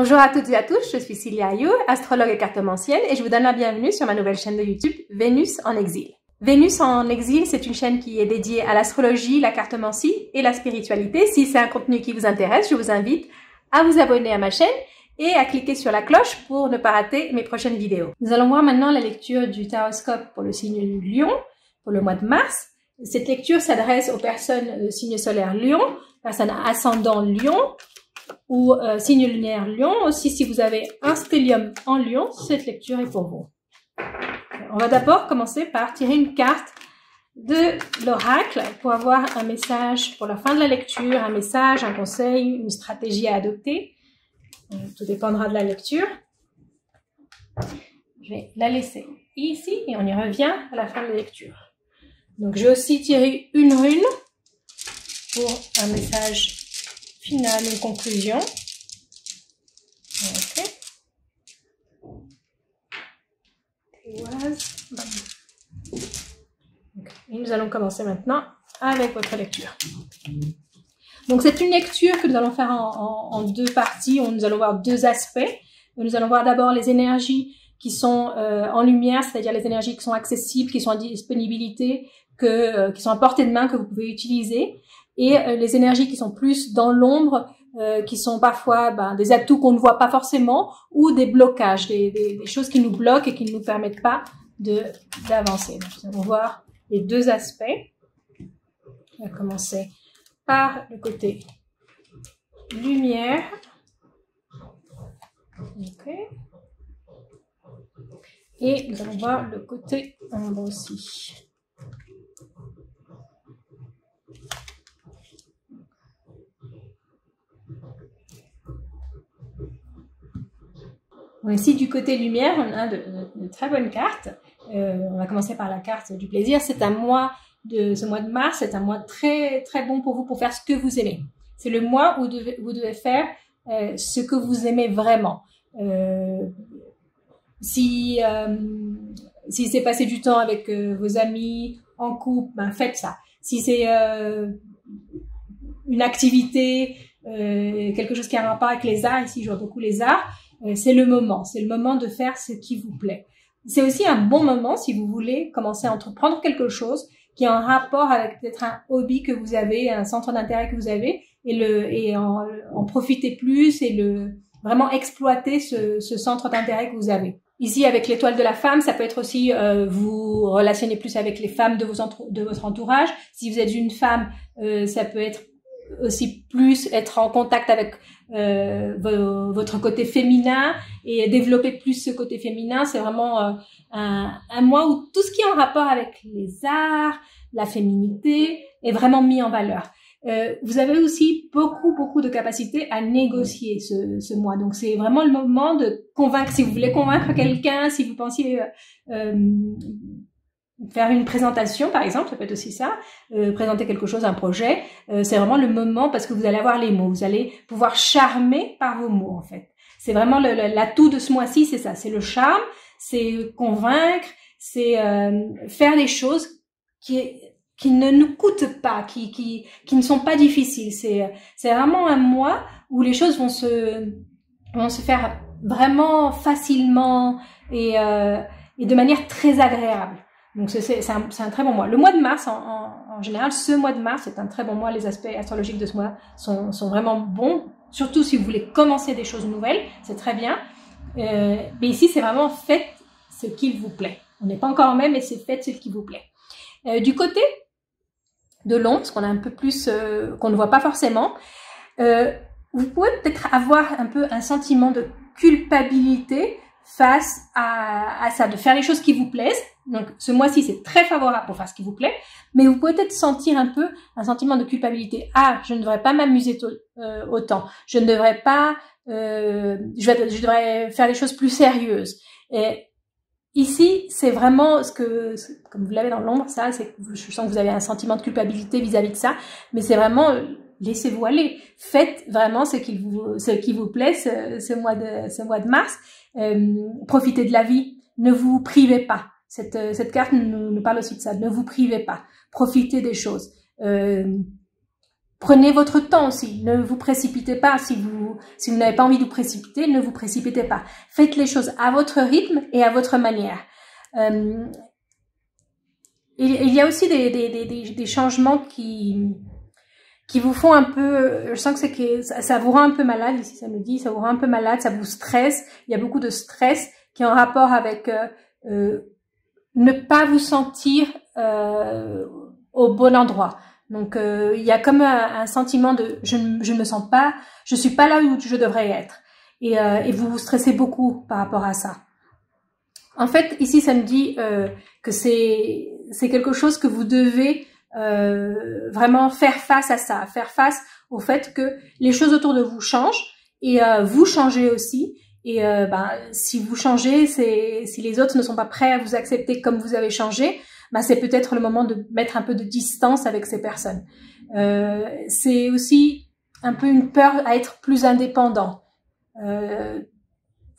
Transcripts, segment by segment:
Bonjour à toutes et à tous, je suis Cilia Ayou, astrologue et cartomancienne, et je vous donne la bienvenue sur ma nouvelle chaîne de YouTube, Vénus en exil. Vénus en exil, c'est une chaîne qui est dédiée à l'astrologie, la cartomancie et la spiritualité. Si c'est un contenu qui vous intéresse, je vous invite à vous abonner à ma chaîne et à cliquer sur la cloche pour ne pas rater mes prochaines vidéos. Nous allons voir maintenant la lecture du taroscope pour le signe Lion, pour le mois de mars. Cette lecture s'adresse aux personnes signe solaire Lion, personnes ascendant Lion, ou signe lunaire Lion. Aussi, si vous avez un stellium en Lion, cette lecture est pour vous. On va d'abord commencer par tirer une carte de l'oracle pour avoir un message pour la fin de la lecture, un message, un conseil, une stratégie à adopter. Tout dépendra de la lecture. Je vais la laisser ici et on y revient à la fin de la lecture. Donc, je vais aussi tirer une rune pour un message final, une conclusion. Ok. Et nous allons commencer maintenant avec votre lecture. Donc, c'est une lecture que nous allons faire en deux parties, où nous allons voir deux aspects. Nous allons voir d'abord les énergies qui sont en lumière, c'est-à-dire les énergies qui sont accessibles, qui sont en disponibilité, qui sont à portée de main, que vous pouvez utiliser. Et les énergies qui sont plus dans l'ombre, qui sont parfois des atouts qu'on ne voit pas forcément, ou des blocages, des choses qui nous bloquent et qui ne nous permettent pas d'avancer. Donc, nous allons voir les deux aspects. On va commencer par le côté lumière. Ok. Et nous allons voir le côté ombre aussi. Ici, du côté lumière, on a de très bonnes cartes. On va commencer par la carte du plaisir. C'est un mois ce mois de mars, c'est un mois très très bon pour vous pour faire ce que vous aimez. C'est le mois où vous devez faire ce que vous aimez vraiment. Si c'est passer du temps avec vos amis, en couple, faites ça. Si c'est une activité, quelque chose qui a un rapport avec les arts, ici je vois beaucoup les arts, c'est le moment de faire ce qui vous plaît. C'est aussi un bon moment si vous voulez commencer à entreprendre quelque chose qui a un rapport avec peut-être un hobby que vous avez, un centre d'intérêt que vous avez, et en profiter plus et vraiment exploiter ce centre d'intérêt que vous avez. Ici, avec l'étoile de la femme, ça peut être aussi vous relationnez plus avec les femmes de votre entourage. Si vous êtes une femme, ça peut être aussi plus être en contact avec votre côté féminin et développer plus ce côté féminin. C'est vraiment un mois où tout ce qui est en rapport avec les arts, la féminité est vraiment mis en valeur. Vous avez aussi beaucoup de capacités à négocier ce mois. Donc, c'est vraiment le moment de convaincre. Si vous voulez convaincre quelqu'un, si vous pensiez faire une présentation, par exemple, ça peut être aussi ça, présenter quelque chose, un projet, c'est vraiment le moment parce que vous allez avoir les mots, vous allez pouvoir charmer par vos mots, en fait. C'est vraiment l'atout de ce mois-ci, c'est ça, c'est le charme, c'est convaincre, c'est faire des choses qui ne nous coûtent pas, qui ne sont pas difficiles. C'est vraiment un mois où les choses vont se faire vraiment facilement et de manière très agréable. Donc c'est un très bon mois. Le mois de mars, en général, ce mois de mars, c'est un très bon mois. Les aspects astrologiques de ce mois sont vraiment bons. Surtout si vous voulez commencer des choses nouvelles, c'est très bien. Mais ici, c'est vraiment faites ce qu'il vous plaît. On n'est pas encore en mai, mais c'est faites ce qui vous plaît. Du côté de l'ombre, ce qu'on a un peu plus, qu'on ne voit pas forcément, vous pouvez peut-être avoir un peu un sentiment de culpabilité face à ça, de faire les choses qui vous plaisent. Donc, ce mois-ci, c'est très favorable pour faire ce qui vous plaît, mais vous pouvez peut-être sentir un peu un sentiment de culpabilité. Ah, je ne devrais pas m'amuser autant. Je ne devrais pas, je devrais faire des choses plus sérieuses. Et ici, c'est vraiment comme vous l'avez dans l'ombre, ça, je sens que vous avez un sentiment de culpabilité vis-à-vis de ça, mais c'est vraiment, laissez-vous aller. Faites vraiment ce qui vous plaît ce mois de mars. Profitez de la vie. Ne vous privez pas. Cette carte nous parle aussi de ça. Ne vous privez pas. Profitez des choses. prenez votre temps aussi. Ne vous précipitez pas. Si vous n'avez pas envie de vous précipiter, ne vous précipitez pas. Faites les choses à votre rythme et à votre manière. Il y a aussi des changements qui vous font un peu, je sens que ça vous rend un peu malade, ici ça me dit, ça vous rend un peu malade, ça vous stresse, il y a beaucoup de stress qui est en rapport avec ne pas vous sentir au bon endroit. Donc il y a comme un sentiment de je ne me sens pas, je suis pas là où je devrais être. Et vous vous stressez beaucoup par rapport à ça. En fait, ici ça me dit que c'est quelque chose que vous devez vraiment faire face à ça, faire face au fait que les choses autour de vous changent et vous changez aussi. Et si vous changez, si les autres ne sont pas prêts à vous accepter comme vous avez changé, c'est peut-être le moment de mettre un peu de distance avec ces personnes. C'est aussi un peu une peur à être plus indépendant.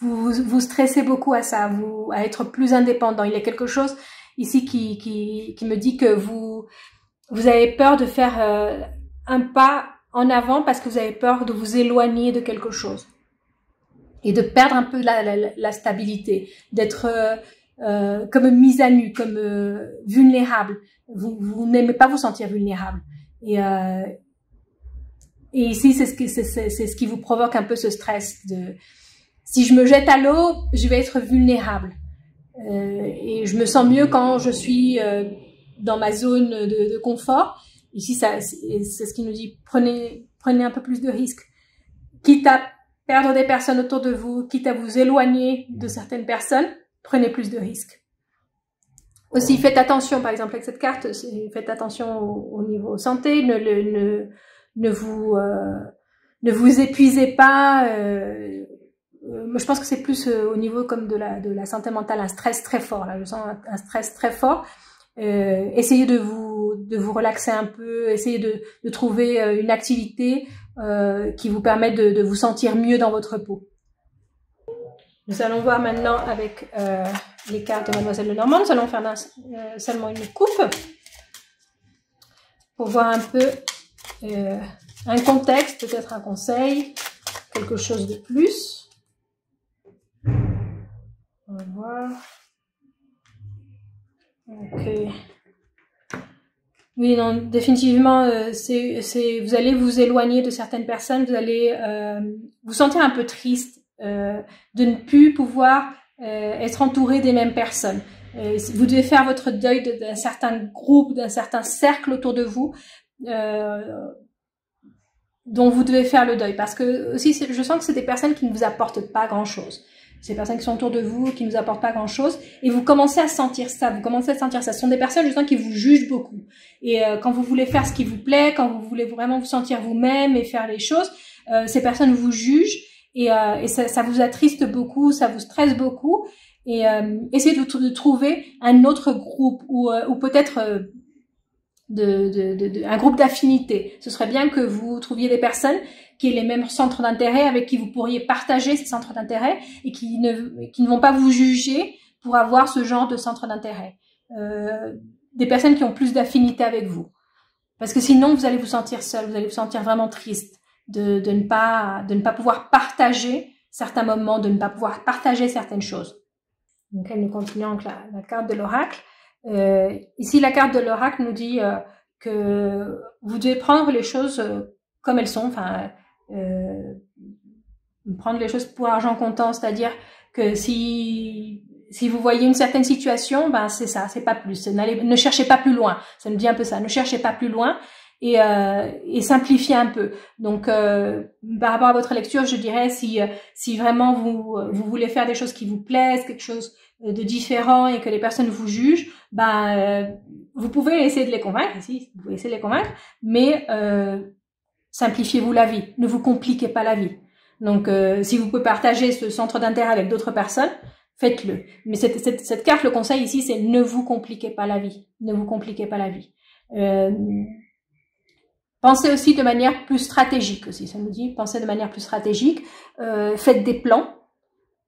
Vous stressez beaucoup à ça, à être plus indépendant. Il y a quelque chose ici qui me dit que vous avez peur de faire un pas en avant parce que vous avez peur de vous éloigner de quelque chose et de perdre un peu la stabilité, d'être comme mise à nu, comme vulnérable. Vous n'aimez pas vous sentir vulnérable. Et ici, c'est ce qui vous provoque un peu ce stress de si je me jette à l'eau, je vais être vulnérable. Et je me sens mieux quand je suis dans ma zone de confort. Ici, c'est ce qui nous dit prenez un peu plus de risques. Quitte à perdre des personnes autour de vous, quitte à vous éloigner de certaines personnes, prenez plus de risques. Aussi, faites attention, par exemple, avec cette carte, faites attention au niveau santé, ne vous épuisez pas. Je pense que c'est plus au niveau comme de la santé mentale, un stress très fort. Là, je sens un stress très fort. Essayez de vous relaxer un peu, essayez de trouver une activité qui vous permette de vous sentir mieux dans votre peau. Nous allons voir maintenant avec les cartes de Mademoiselle Lenormand. Nous allons faire seulement une coupe pour voir un peu un contexte, peut-être un conseil, quelque chose de plus. On va voir. Ok. Oui, non, définitivement, vous allez vous éloigner de certaines personnes, vous allez vous sentir un peu triste de ne plus pouvoir être entouré des mêmes personnes. Vous devez faire votre deuil d'un certain groupe, d'un certain cercle autour de vous dont vous devez faire le deuil. Parce que aussi, je sens que c'est des personnes qui ne vous apportent pas grand-chose. Ces personnes qui sont autour de vous, qui ne vous apportent pas grand-chose, et vous commencez à sentir ça, Ce sont des personnes, je sens, qui vous jugent beaucoup. Et quand vous voulez faire ce qui vous plaît, quand vous voulez vraiment vous sentir vous-même et faire les choses, ces personnes vous jugent, et ça vous attriste beaucoup, ça vous stresse beaucoup, et essayez de trouver un autre groupe, ou peut-être un groupe d'affinité. Ce serait bien que vous trouviez des personnes qui aient les mêmes centres d'intérêt, avec qui vous pourriez partager ces centres d'intérêt et qui ne vont pas vous juger pour avoir ce genre de centre d'intérêt. Des personnes qui ont plus d'affinité avec vous. Parce que sinon, vous allez vous sentir seul, vous allez vous sentir vraiment triste de ne pas pouvoir partager certains moments, de ne pas pouvoir partager certaines choses. Donc là, nous continuons avec la carte de l'oracle. Ici, la carte de l'oracle nous dit que vous devez prendre les choses comme elles sont, prendre les choses pour argent comptant, c'est-à-dire que si vous voyez une certaine situation, c'est ça, c'est pas plus. Ne cherchez pas plus loin. Ça me dit un peu ça. Ne cherchez pas plus loin et simplifiez un peu. Donc, par rapport à votre lecture, je dirais si vraiment vous voulez faire des choses qui vous plaisent, quelque chose de différent et que les personnes vous jugent, vous pouvez essayer de les convaincre. Ici, vous pouvez essayer de les convaincre, mais simplifiez-vous la vie. Ne vous compliquez pas la vie. Donc, si vous pouvez partager ce centre d'intérêt avec d'autres personnes, faites-le. Mais cette carte, le conseil ici, c'est ne vous compliquez pas la vie. Ne vous compliquez pas la vie. Pensez aussi de manière plus stratégique aussi. Ça nous dit, pensez de manière plus stratégique. Faites des plans.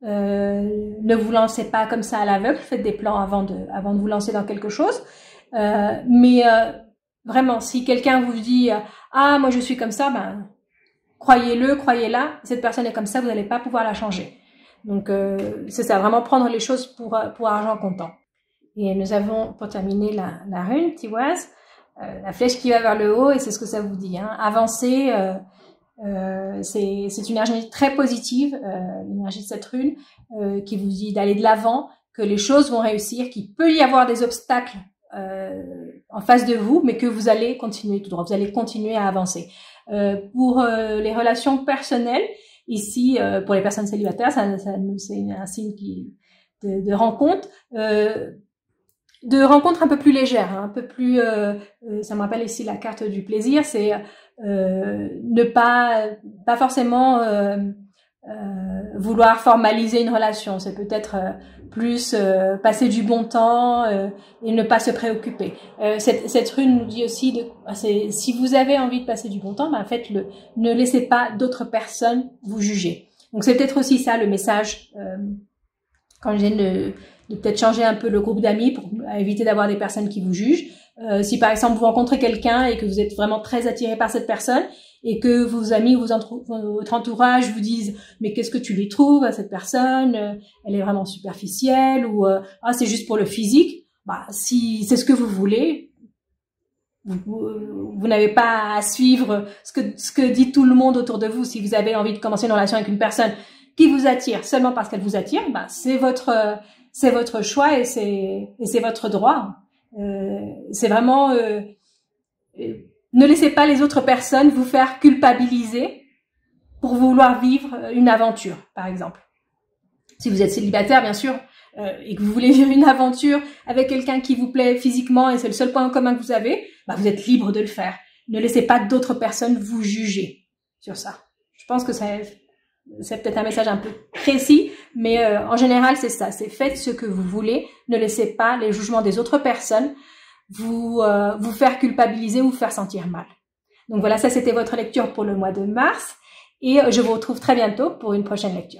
Ne vous lancez pas comme ça à l'aveugle. Faites des plans avant de vous lancer dans quelque chose. Mais Vraiment, si quelqu'un vous dit ah moi je suis comme ça, ben croyez-le, croyez-la, cette personne est comme ça, vous n'allez pas pouvoir la changer. Donc c'est ça, vraiment prendre les choses pour argent comptant. Et nous avons pour terminer la rune Tiwaz, la flèche qui va vers le haut, et c'est ce que ça vous dit, hein. Avancer, c'est une énergie très positive, l'énergie de cette rune qui vous dit d'aller de l'avant, que les choses vont réussir, qu'il peut y avoir des obstacles en face de vous, mais que vous allez continuer tout droit, vous allez continuer à avancer. Pour les relations personnelles, ici, pour les personnes célibataires, c'est un signe de rencontre, un peu plus légère, hein, un peu plus, ça me rappelle ici la carte du plaisir, c'est ne pas forcément vouloir formaliser une relation, c'est peut-être plus passer du bon temps et ne pas se préoccuper. Cette rune nous dit aussi si vous avez envie de passer du bon temps, ben faites-le. Ne laissez pas d'autres personnes vous juger. Donc c'est peut-être aussi ça le message quand je viens de peut-être changer un peu le groupe d'amis pour éviter d'avoir des personnes qui vous jugent. Si par exemple vous rencontrez quelqu'un et que vous êtes vraiment très attiré par cette personne et que vos amis ou votre entourage vous disent mais qu'est-ce que tu lui trouves à cette personne, elle est vraiment superficielle, ou ah c'est juste pour le physique, bah si c'est ce que vous voulez, vous n'avez pas à suivre ce que dit tout le monde autour de vous. Si vous avez envie de commencer une relation avec une personne qui vous attire seulement parce qu'elle vous attire, bah c'est votre choix et c'est votre droit. C'est vraiment ne laissez pas les autres personnes vous faire culpabiliser pour vouloir vivre une aventure, par exemple. Si vous êtes célibataire, bien sûr, et que vous voulez vivre une aventure avec quelqu'un qui vous plaît physiquement et c'est le seul point en commun que vous avez, bah vous êtes libre de le faire. Ne laissez pas d'autres personnes vous juger sur ça. Je pense que c'est peut-être un message un peu précis, mais en général, c'est ça. C'est faites ce que vous voulez. Ne laissez pas les jugements des autres personnes vous faire culpabiliser ou vous faire sentir mal. Donc voilà, ça c'était votre lecture pour le mois de mars. Et je vous retrouve très bientôt pour une prochaine lecture.